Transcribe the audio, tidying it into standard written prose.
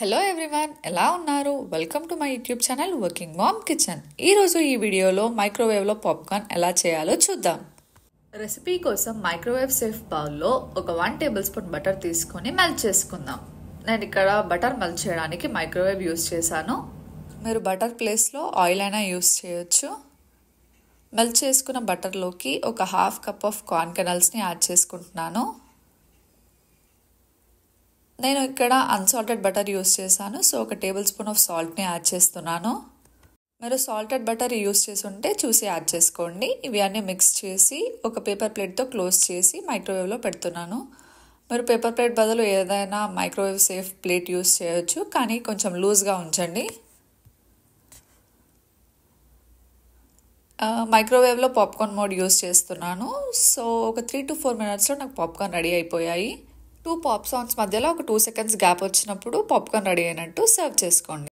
Hello everyone, ఎలా ఉన్నారు? Welcome to my YouTube channel working mom kitchen. ఈరోజు ఈ వీడియోలో మైక్రోవేవ్లో పాప్కార్న్ ఎలా చేయాలో చూద్దాం. రెసిపీ కోసం మైక్రోవేవ్ సేఫ్ బౌల్లో ఒక 1 టేబుల్ స్పూన్ బటర్ తీసుకొని మెల్ట్ చేసుకుందాం. నేను ఇక్కడ బటర్ మెల్ట్ చేయడానికి మైక్రోవేవ్ యూస్ చేశాను. మీరు బటర్ ప్లేస్లో ఆయిల్ అయినా యూస్ చేయొచ్చు. మెల్ట్ చేసుకున్న బటర్లోకి ఒక 1/2 కప్ ఆఫ్ కార్న్ కెనల్స్ని యాడ్ చేసుకుంటున్నాను. నేను ఇక్కడ అన్సాల్టెడ్ బటర్ యూస్ చేశాను, సో 1 టేబుల్ స్పూన్ ఆఫ్ సాల్ట్ని యాడ్ చేస్తున్నాను. మీరు సాల్టెడ్ బటర్ యూస్ చేసి ఉంటే చూసి యాడ్ చేసుకోండి. ఇవి అన్నీ మిక్స్ చేసి ఒక పేపర్ ప్లేట్తో క్లోజ్ చేసి మైక్రోవేవ్లో పెడుతున్నాను. మీరు పేపర్ ప్లేట్ బదులు ఏదైనా మైక్రోవేవ్ సేఫ్ ప్లేట్ యూస్ చేయొచ్చు, కానీ కొంచెం లూజ్గా ఉంచండి. మైక్రోవేవ్లో పాప్కార్న్ మోడ్ యూస్ చేస్తున్నాను. సో ఒక 3 to 4 మినిట్స్లో నాకు పాప్కార్న్ రెడీ అయిపోయాయి. 2 పాప్ సాంగ్స్ మధ్యలో ఒక 2 సెకండ్స్ గ్యాప్ వచ్చినప్పుడు పాప్కార్న్ రెడీ అయినట్టు సర్వ్ చేసుకోండి.